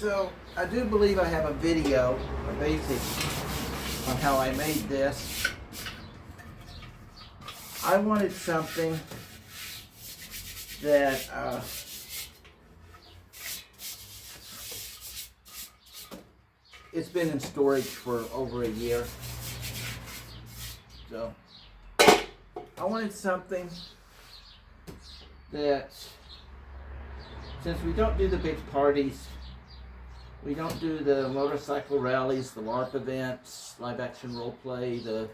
So, I do believe I have a video, a basic, on how I made this. I wanted something that it's been in storage for over a year. So, I wanted something that, since we don't do the big parties, we don't do the motorcycle rallies, the LARP events, live action role play, the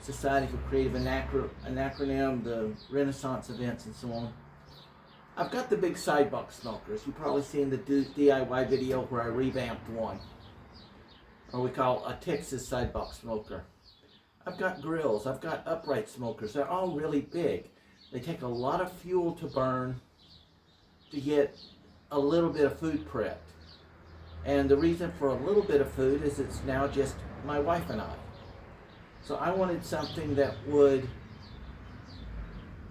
Society for Creative Anacronym, the Renaissance events, and so on. I've got the big sidebox smokers. You've probably seen the DIY video where I revamped one, or we call a Texas sidebox smoker. I've got grills. I've got upright smokers. They're all really big. They take a lot of fuel to burn to get a little bit of food prepped. And the reason for a little bit of food is it's now just my wife and I. So I wanted something that would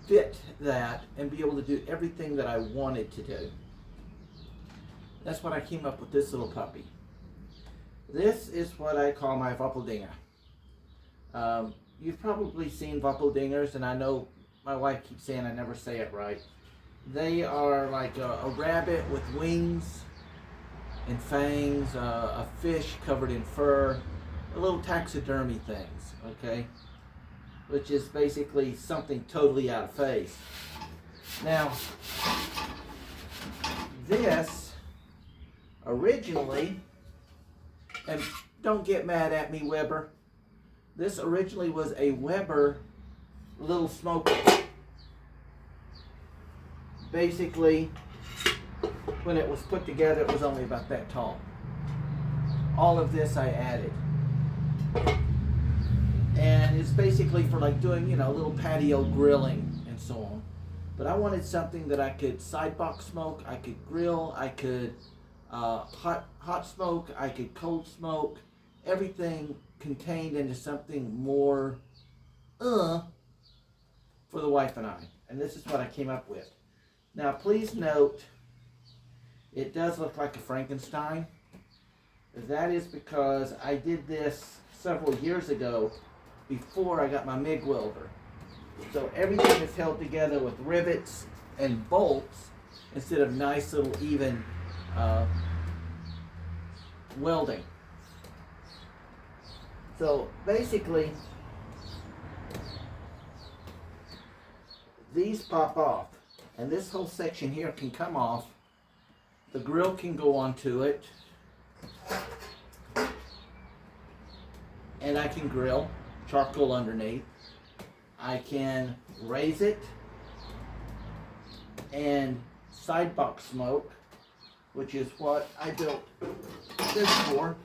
fit that and be able to do everything that I wanted to do. That's what I came up with this little puppy. This is what I call my Wolpertinger. You've probably seen Wolpertingers, and I know my wife keeps saying I never say it right. They are like a rabbit with wings and fangs, a fish covered in fur, a little taxidermy things, okay? Which is basically something totally out of phase. Now, this originally, and don't get mad at me, Weber, this originally was a Weber little smoker. Basically, when it was put together, it was only about that tall. All of this I added. And it's basically for like doing, you know, little patio grilling and so on. But I wanted something that I could sidebox smoke, I could grill, I could hot smoke, I could cold smoke, everything contained into something more for the wife and I. And this is what I came up with. Now please note, it does look like a Frankenstein. That is because I did this several years ago before I got my MIG welder. So everything is held together with rivets and bolts instead of nice little even welding. So basically, these pop off, and this whole section here can come off. The grill can go onto it, and I can grill, charcoal underneath. I can raise it and sidebox smoke, which is what I built this for.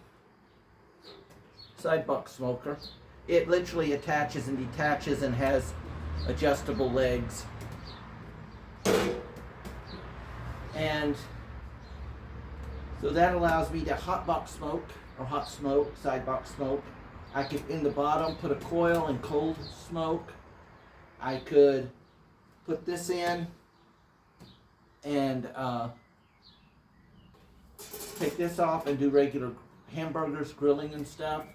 Sidebox smoker. It literally attaches and detaches and has adjustable legs. And so that allows me to hotbox smoke or hot smoke, sidebox smoke. I could, in the bottom, put a coil and cold smoke. I could put this in and take this off and do regular hamburgers, grilling and stuff.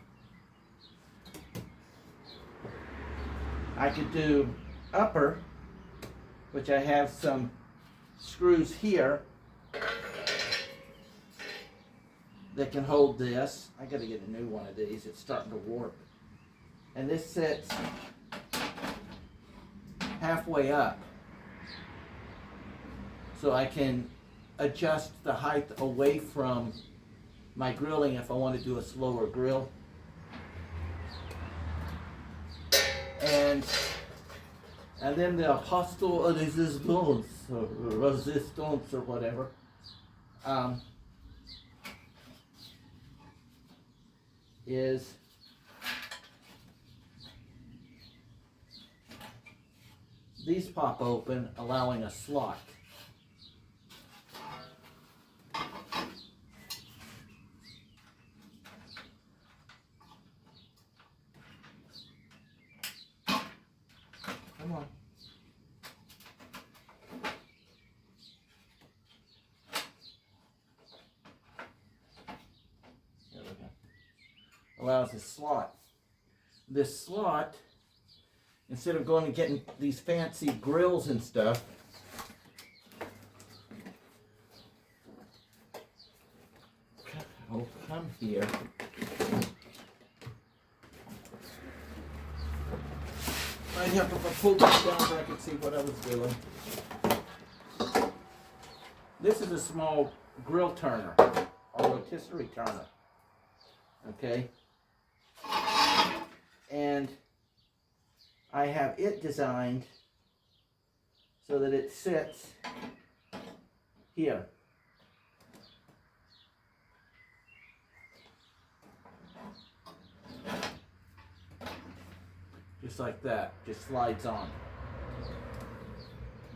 I could do upper, which I have some screws here that can hold this. I gotta get a new one of these. It's starting to warp. And this sits halfway up. So I can adjust the height away from my grilling if I want to do a slower grill. And then the apostle resistance or whatever. Is these pop open, allowing a slot. Come on. allows a slot. This slot, instead of going and getting these fancy grills and stuff, will come here. I'd have to pull this down so I could see what I was doing. This is a small grill turner, or rotisserie turner. Okay? And I have it designed so that it sits here. Just like that, just slides on.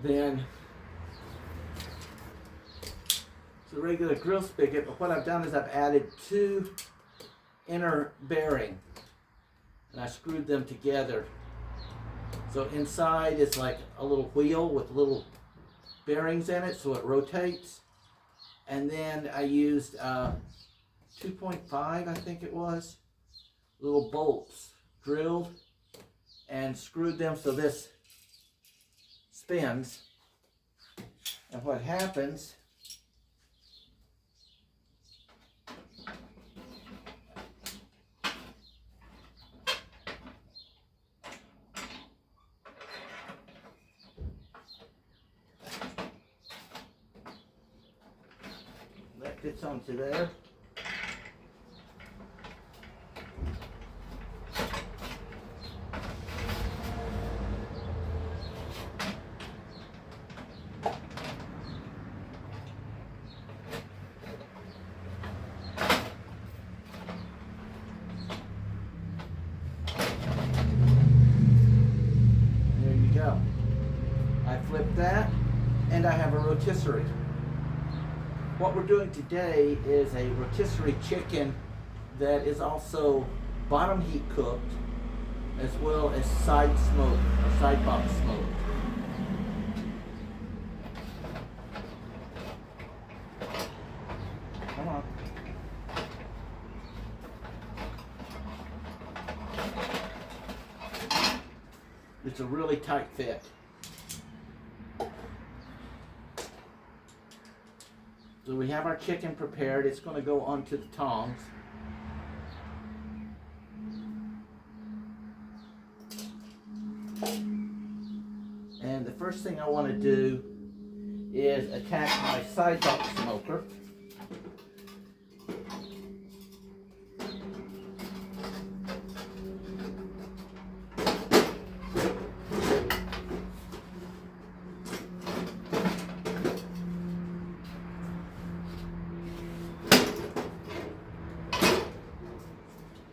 Then it's a regular grill spigot, but what I've done is I've added 2 inner bearings, and I screwed them together. So inside is like a little wheel with little bearings in it, so it rotates. And then I used 2.5, I think it was, little bolts drilled and screwed them so this spins. And what happens that fits onto there. I flip that, and I have a rotisserie. What we're doing today is a rotisserie chicken that is also bottom heat cooked, as well as side smoked or side box smoked. Come on. It's a really tight fit. So we have our chicken prepared. It's going to go onto the tongs. And the first thing I want to do is attach my side box smoker.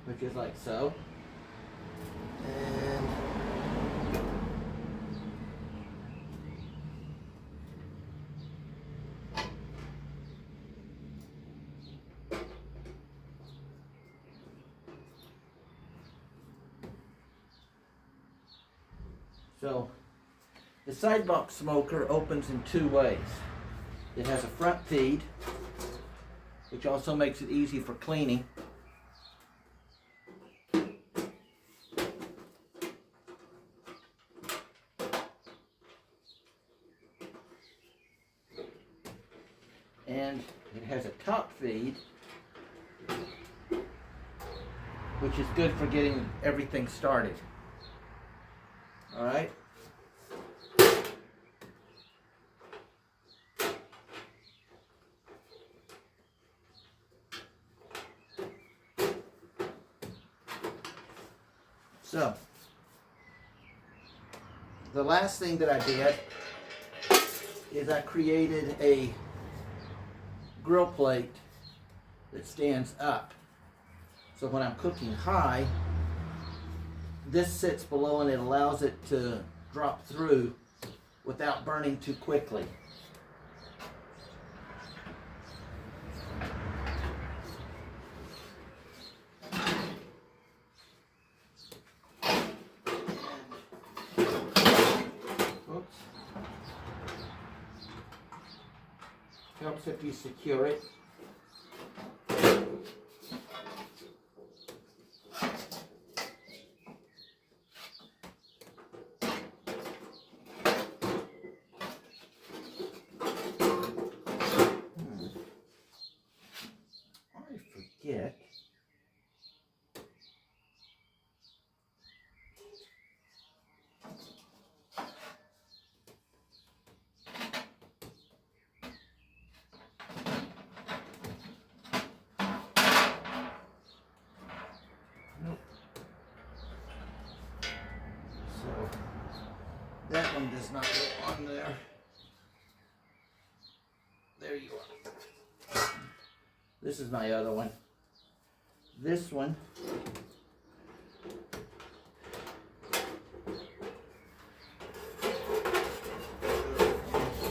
Which is like so. And so the side box smoker opens in 2 ways. It has a front feed, which also makes it easy for cleaning. And it has a top feed, which is good for getting everything started. All right. So, the last thing that I did is I created a grill plate that stands up. So when I'm cooking high, this sits below and it allows it to drop through without burning too quickly. Oops. Helps if you secure it. does not go on there. There you are. This is my other one. This one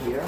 here.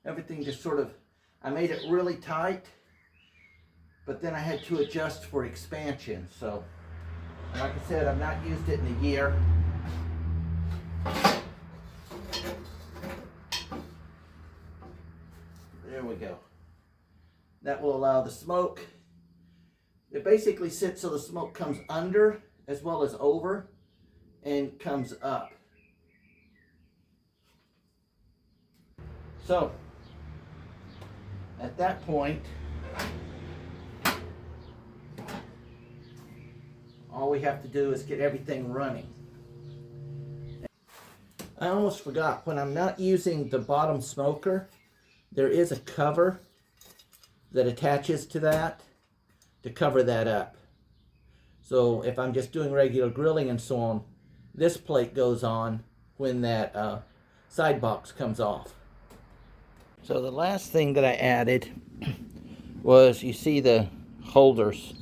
Everything just sort of, I made it really tight, but then I had to adjust for expansion. So, like I said, I've not used it in a year. There we go. That will allow the smoke. It basically sits so the smoke comes under as well as over and comes up. So, at that point, all we have to do is get everything running. I almost forgot, when I'm not using the bottom smoker, there is a cover that attaches to that to cover that up. So if I'm just doing regular grilling and so on, this plate goes on when that side box comes off. So the last thing that I added was, you see the holders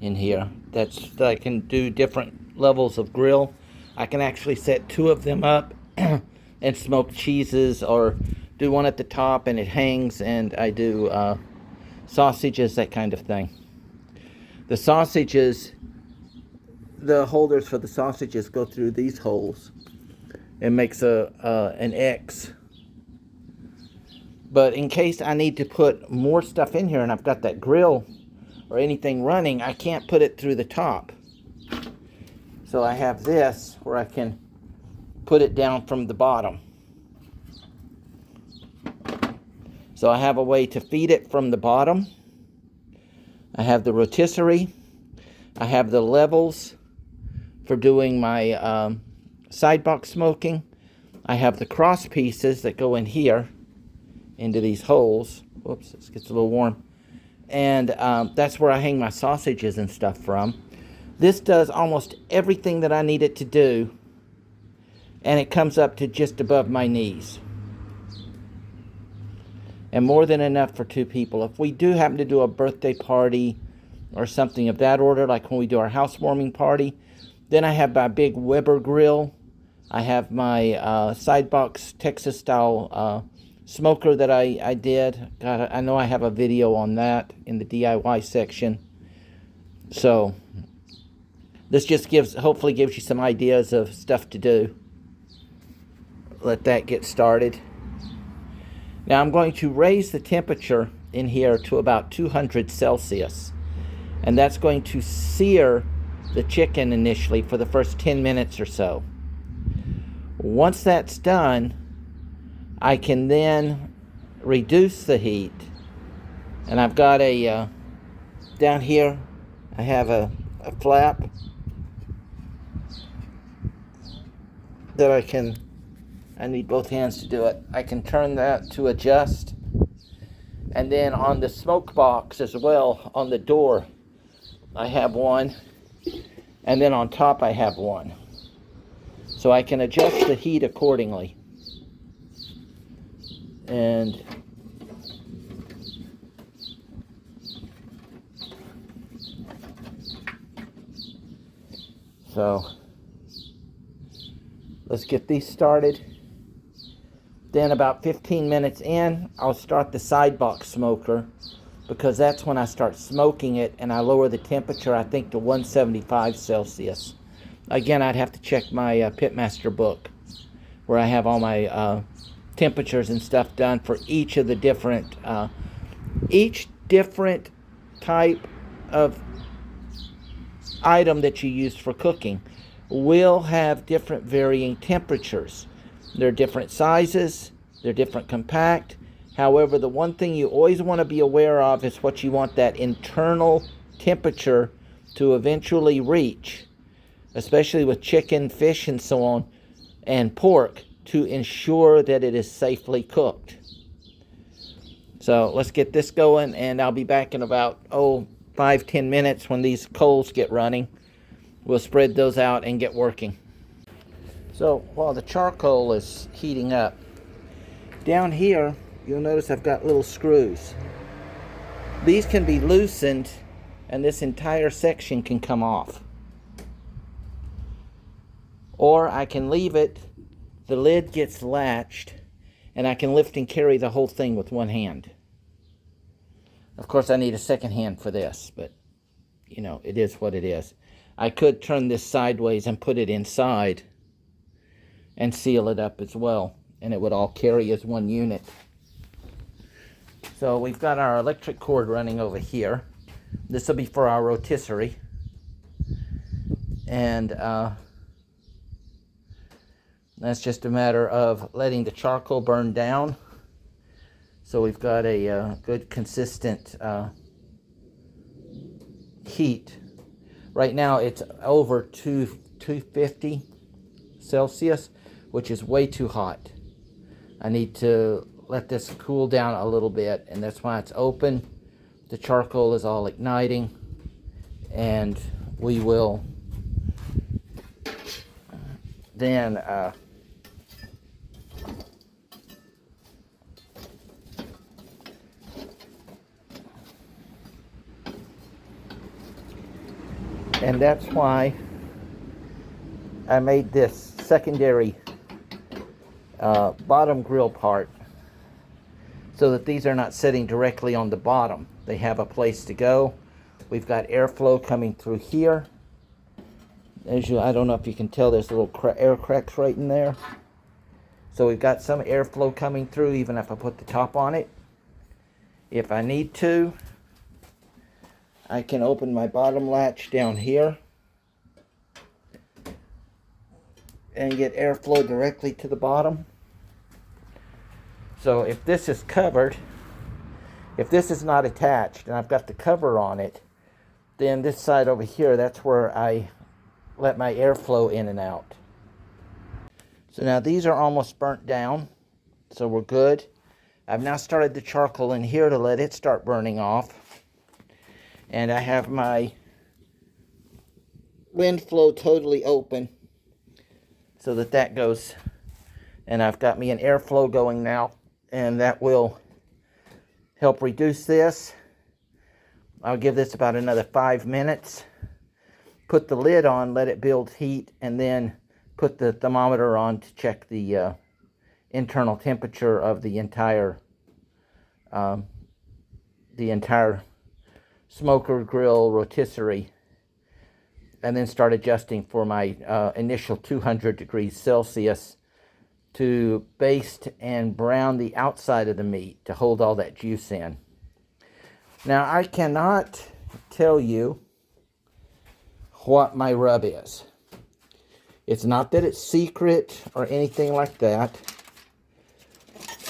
in here. That I can do different levels of grill. I can actually set 2 of them up and smoke cheeses, or do one at the top and it hangs, and I do sausages, that kind of thing. The sausages, the holders for the sausages go through these holes. It makes an X. But in case I need to put more stuff in here and I've got that grill or anything running, I can't put it through the top. So I have this where I can put it down from the bottom. So I have a way to feed it from the bottom. I have the rotisserie. I have the levels for doing my side box smoking. I have the cross pieces that go in here into these holes. Whoops, this gets a little warm. And that's where I hang my sausages and stuff from. This does almost everything that I need it to do, and it comes up to just above my knees. And more than enough for 2 people. If we do happen to do a birthday party or something of that order, like when we do our housewarming party, then I have my big Weber grill. I have my side box Texas style smoker that I did. God, I know I have a video on that in the DIY section. So this just hopefully gives you some ideas of stuff to do. Let that get started. Now I'm going to raise the temperature in here to about 200 Celsius. And that's going to sear the chicken initially for the first 10 minutes or so. Once that's done, I can then reduce the heat. And I've got a, down here, I have a flap that I need both hands to do it. I can turn that to adjust. And then on the smoke box as well, on the door, I have one. And then on top I have one. So I can adjust the heat accordingly. And So let's get these started. Then about 15 minutes in, I'll start the side box smoker, because that's when I start smoking it, and I lower the temperature, I think, to 175 Celsius. Again, I'd have to check my Pitmaster book, where I have all my temperatures and stuff done for each of the different, each different type of item that you use for cooking will have different varying temperatures. They're different sizes, they're different compact. However, the one thing you always want to be aware of is what you want that internal temperature to eventually reach, especially with chicken, fish, and so on, and pork, to ensure that it is safely cooked. So let's get this going, and I'll be back in about 5-10 minutes when these coals get running. We'll spread those out and get working. So while the charcoal is heating up, down here you'll notice I've got little screws. These can be loosened and this entire section can come off. Or I can leave it, the lid gets latched, and I can lift and carry the whole thing with one hand. Of course, I need a second hand for this, but you know, it is what it is. I could turn this sideways and put it inside and seal it up as well, and it would all carry as one unit. So we've got our electric cord running over here. This will be for our rotisserie. And that's just a matter of letting the charcoal burn down. So we've got a good consistent heat. Right now it's over 250 Celsius, which is way too hot. I need to let this cool down a little bit, and that's why it's open. The charcoal is all igniting, and we will then and that's why I made this secondary bottom grill part, so that these are not sitting directly on the bottom. They have a place to go. We've got airflow coming through here. As you, I don't know if you can tell, there's little air cracks right in there. So we've got some airflow coming through, even if I put the top on it. If I need to, I can open my bottom latch down here and get airflow directly to the bottom. So if this is covered, if this is not attached and I've got the cover on it, then this side over here, that's where I let my airflow in and out. So now these are almost burnt down, so we're good. I've now started the charcoal in here to let it start burning off. And I have my wind flow totally open so that that goes, and I've got me an airflow going now, and that will help reduce this. I'll give this about another 5 minutes. Put the lid on, let it build heat, and then put the thermometer on to check the internal temperature of the entire smoker, grill, rotisserie, and then start adjusting for my initial 200 degrees Celsius to baste and brown the outside of the meat to hold all that juice in. Now, I cannot tell you what my rub is. It's not that it's secret or anything like that.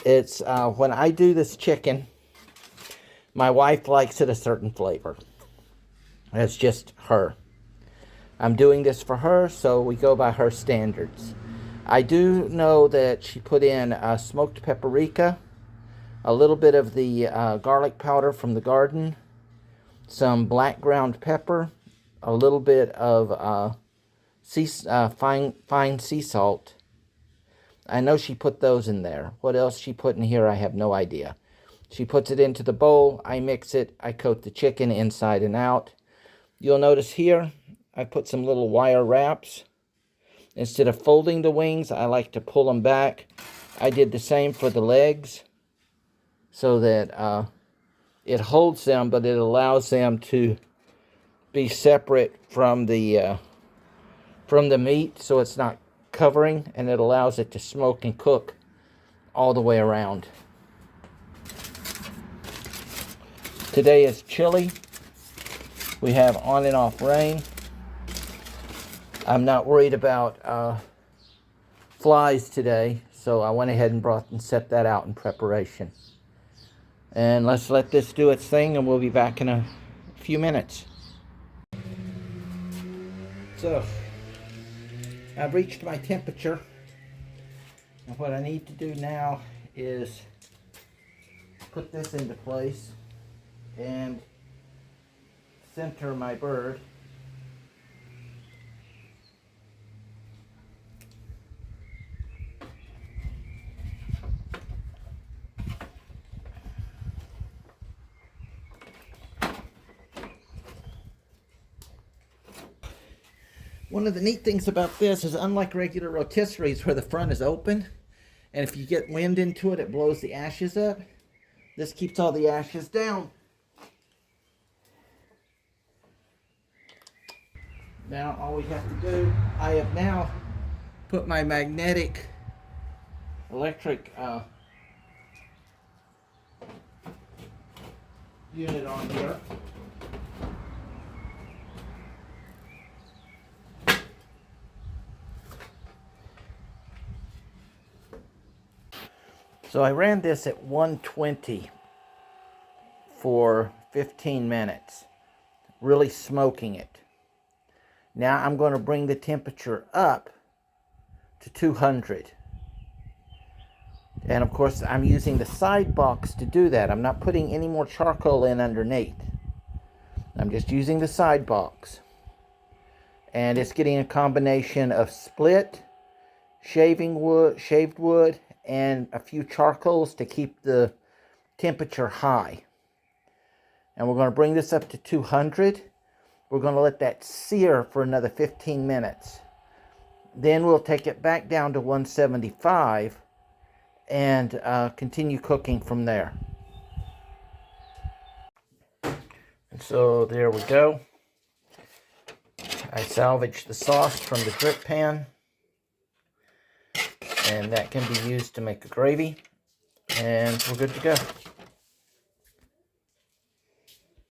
It's when I do this chicken, my wife likes it a certain flavor. That's just her. I'm doing this for her, so we go by her standards. I do know that she put in smoked paprika, a little bit of the garlic powder from the garden, some black ground pepper, a little bit of fine sea salt. I know she put those in there. What else she put in here, I have no idea. She puts it into the bowl, I mix it, I coat the chicken inside and out. You'll notice here, I put some little wire wraps. Instead of folding the wings, I like to pull them back. I did the same for the legs so that it holds them, but it allows them to be separate from the meat, so it's not covering, and it allows it to smoke and cook all the way around. Today is chilly. We have on and off rain. I'm not worried about flies today, so I went ahead and set that out in preparation. And let's let this do its thing, and we'll be back in a few minutes. So, I've reached my temperature, and what I need to do now is put this into place and center my bird. One of the neat things about this is, unlike regular rotisseries where the front is open, and if you get wind into it, it blows the ashes up. This keeps all the ashes down. Now all we have to do, I have now put my magnetic electric unit on here. So I ran this at 120 for 15 minutes, really smoking it. Now I'm going to bring the temperature up to 200. And of course I'm using the side box to do that. I'm not putting any more charcoal in underneath. I'm just using the side box. And it's getting a combination of split, shaved wood, and a few charcoals to keep the temperature high. And we're going to bring this up to 200. We're going to let that sear for another 15 minutes. Then we'll take it back down to 175 and continue cooking from there. And so there we go. I salvaged the sauce from the drip pan, and that can be used to make a gravy, and we're good to go.